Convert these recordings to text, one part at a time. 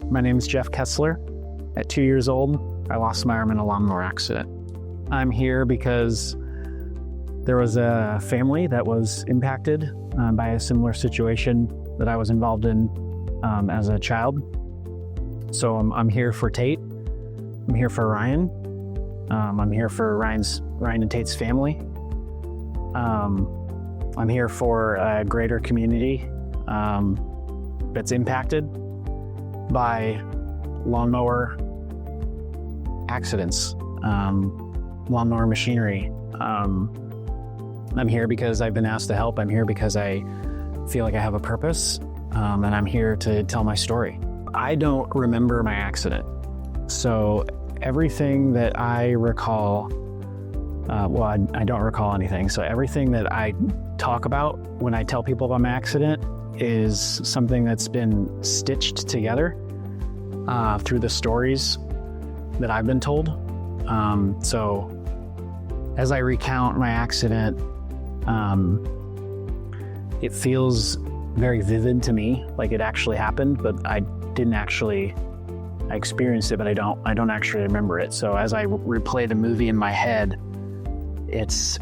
My name is Jeff Kessler. At 2 years old, I lost my arm in a lawnmower accident. I'm here because there was a family that was impacted by a similar situation that I was involved in as a child. So I'm here for Tate. I'm here for Ryan. I'm here for Ryan and Tate's family. I'm here for a greater community that's impacted by lawnmower accidents, lawnmower machinery. I'm here because I've been asked to help. I'm here because I feel like I have a purpose, and I'm here to tell my story. I don't remember my accident, so everything that I recall, I don't recall anything. So everything that I talk about when I tell people about my accident is something that's been stitched together through the stories that I've been told. So as I recount my accident, it feels very vivid to me, like it actually happened, but I experienced it, but I don't actually remember it. So as I replay the movie in my head, it's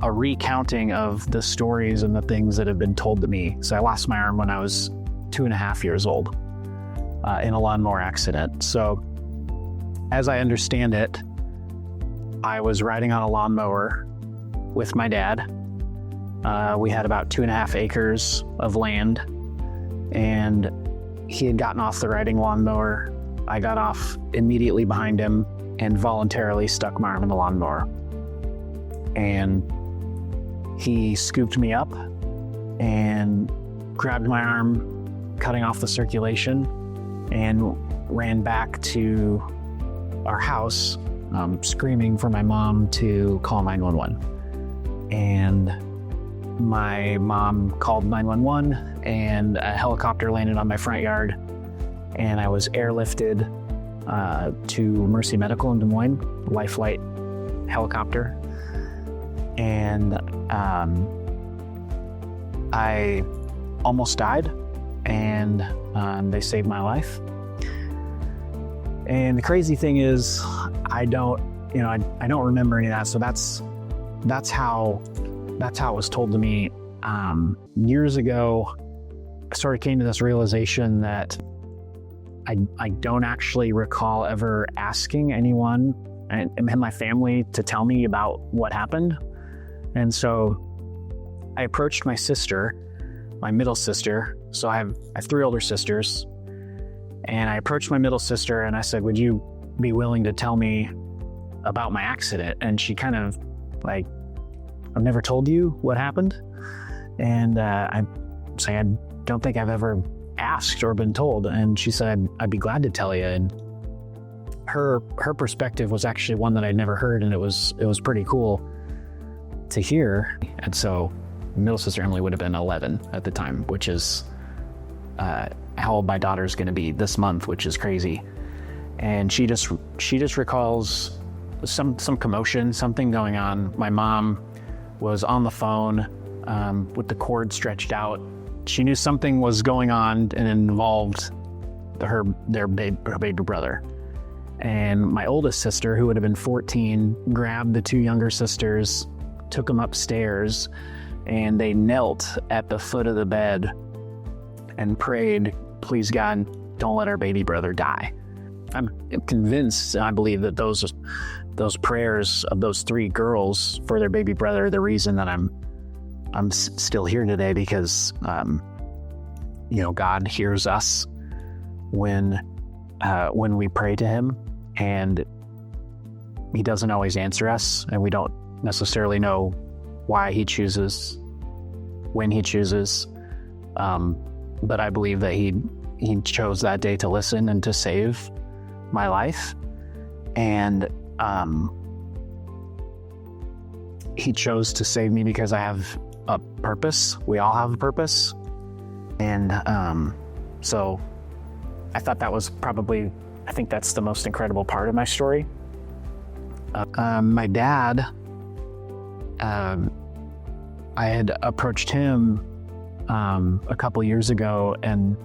a recounting of the stories and the things that have been told to me. So I lost my arm when I was 2.5 years old in a lawnmower accident. So as I understand it, I was riding on a lawnmower with my dad. We had about 2.5 acres of land, and he had gotten off the riding lawnmower. I got off immediately behind him and voluntarily stuck my arm in the lawnmower. And he scooped me up and grabbed my arm, cutting off the circulation, and ran back to our house, screaming for my mom to call 911. And my mom called 911, and a helicopter landed on my front yard, and I was airlifted to Mercy Medical in Des Moines, Life Flight helicopter. And I almost died, and they saved my life. And the crazy thing is, I don't remember any of that. So that's how it was told to me. Years ago, I sort of came to this realization that I don't actually recall ever asking anyone and my family to tell me about what happened. And so I approached my sister, my middle sister. So I have 3 older sisters. And I approached my middle sister and I said, "Would you be willing to tell me about my accident?" And she kind of like, "I've never told you what happened." And I'm saying, "I don't think I've ever asked or been told." And she said, "I'd be glad to tell you." And her perspective was actually one that I'd never heard, and it was pretty cool to hear. And so middle sister Emily would have been 11 at the time, which is how old my daughter's going to be this month, which is crazy. And she just recalls some commotion, something going on. My mom was on the phone with the cord stretched out. She knew something was going on and involved her baby brother. And my oldest sister, who would have been 14, grabbed the 2 younger sisters, took them upstairs, and they knelt at the foot of the bed and prayed, "Please God, don't let our baby brother die." I'm convinced, I believe that those prayers of those 3 girls for their baby brother are the reason that I'm still here today, because God hears us when we pray to him, and he doesn't always answer us, and we don't necessarily know why he chooses when he chooses, but I believe that he chose that day to listen and to save my life. And he chose to save me because I have a purpose. We all have a purpose. And so I thought that was I think that's the most incredible part of my story. My dad, I had approached him a couple years ago, and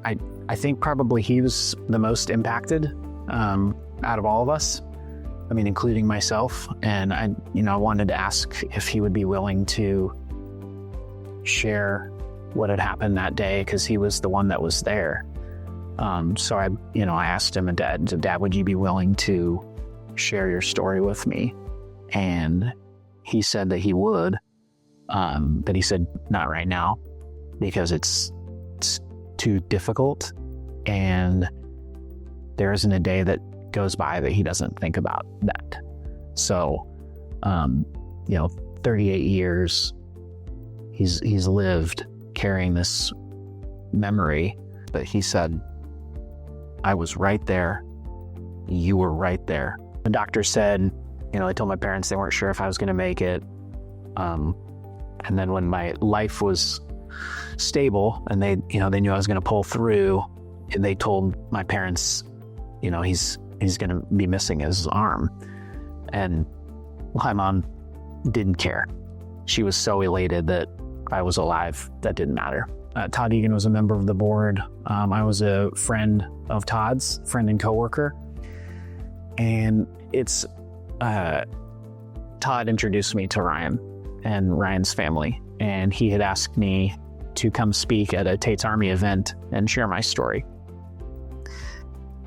I think probably he was the most impacted out of all of us. I mean, including myself. And I wanted to ask if he would be willing to share what had happened that day, because he was the one that was there. So I asked him, Dad, would you be willing to share your story with me? And he said that he would, but he said not right now, because it's too difficult, and there isn't a day that goes by that he doesn't think about that. So, 38 years he's lived carrying this memory, but he said, I was right there. You were right there. The doctor said, they told my parents they weren't sure if I was going to make it. And then when my life was stable and they knew I was going to pull through, they told my parents, he's going to be missing his arm. And my mom didn't care. She was so elated that I was alive. That didn't matter. Todd Egan was a member of the board. I was a friend of Todd's, friend and coworker. And it's Todd introduced me to Ryan and Ryan's family. And he had asked me to come speak at a Tate's Army event and share my story.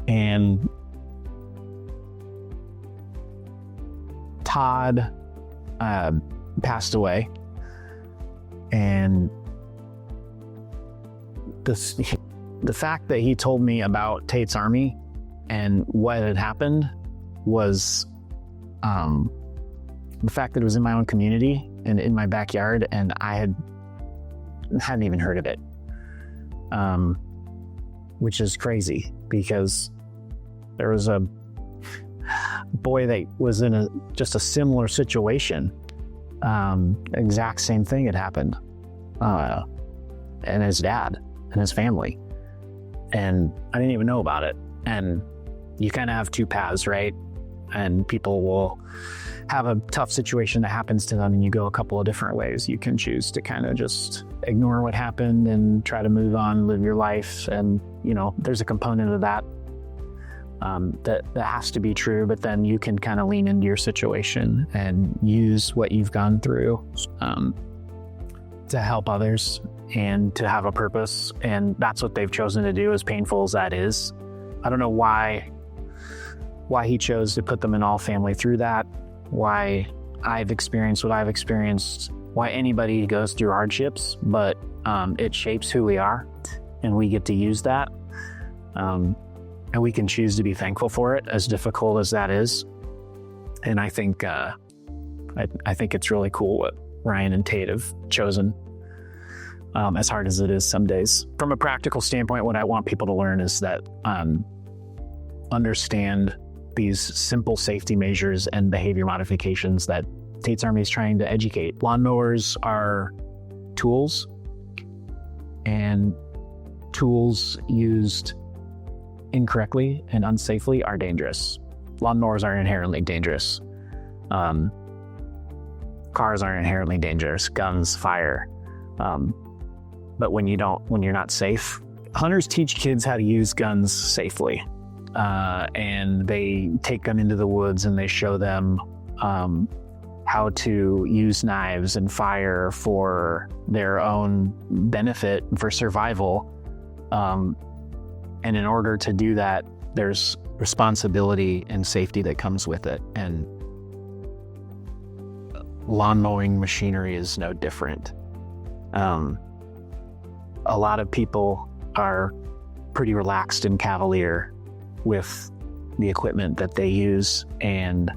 And Todd passed away. And the fact that he told me about Tate's Army and what had happened was the fact that it was in my own community and in my backyard, and I hadn't even heard of it, which is crazy, because there was a boy that was in just a similar situation. Exact same thing had happened, and his dad and his family, and I didn't even know about it. And you kind of have two paths, right? And people will have a tough situation that happens to them, and you go a couple of different ways. You can choose to kind of just ignore what happened and try to move on, live your life. And, there's a component of that that has to be true, but then you can kind of lean into your situation and use what you've gone through to help others and to have a purpose. And that's what they've chosen to do, as painful as that is. I don't know why he chose to put them in all family through that, why I've experienced what I've experienced, why anybody goes through hardships, but it shapes who we are, and we get to use that. And we can choose to be thankful for it, as difficult as that is. And I think I think it's really cool what Ryan and Tate have chosen, as hard as it is some days. From a practical standpoint, what I want people to learn is that understand these simple safety measures and behavior modifications that Tate's Army is trying to educate. Lawnmowers are tools, and tools used incorrectly and unsafely are dangerous. Lawnmowers are inherently dangerous. Cars are inherently dangerous. Guns, fire. But when you're not safe, hunters teach kids how to use guns safely. And they take them into the woods and they show them how to use knives and fire for their own benefit, for survival. And in order to do that, there's responsibility and safety that comes with it. And lawn mowing machinery is no different. A lot of people are pretty relaxed and cavalier with the equipment that they use, and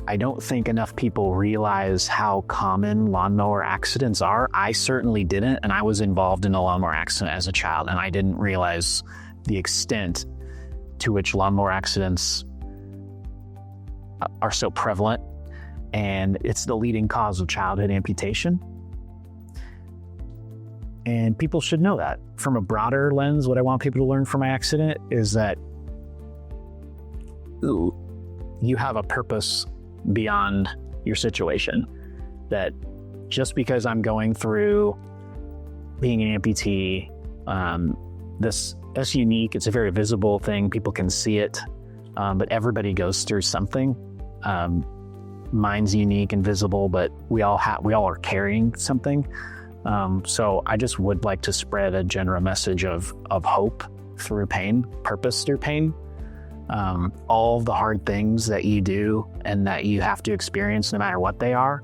I don't think enough people realize how common lawnmower accidents are. I certainly didn't, and I was involved in a lawnmower accident as a child, and I didn't realize the extent to which lawnmower accidents are so prevalent, and it's the leading cause of childhood amputation. And people should know that. From a broader lens, what I want people to learn from my accident is that you have a purpose beyond your situation. That just because I'm going through being an amputee, that's unique. It's a very visible thing. People can see it, but everybody goes through something. Mine's unique and visible, but we all are carrying something. So I just would like to spread a general message of hope through pain, purpose through pain. All of the hard things that you do and that you have to experience, no matter what they are,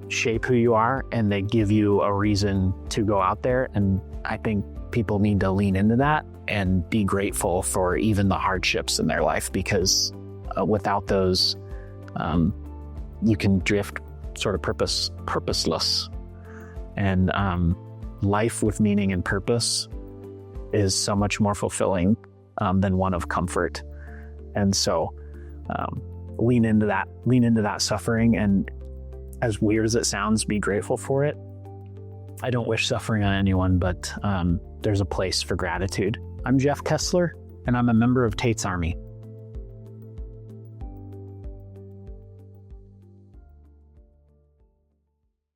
shape who you are, and they give you a reason to go out there. And I think people need to lean into that and be grateful for even the hardships in their life, because without those, you can drift sort of purposeless. And life with meaning and purpose is so much more fulfilling than one of comfort. And so lean into that suffering, and as weird as it sounds, be grateful for it. I don't wish suffering on anyone, but there's a place for gratitude. I'm Jeff Kessler, and I'm a member of Tate's Army.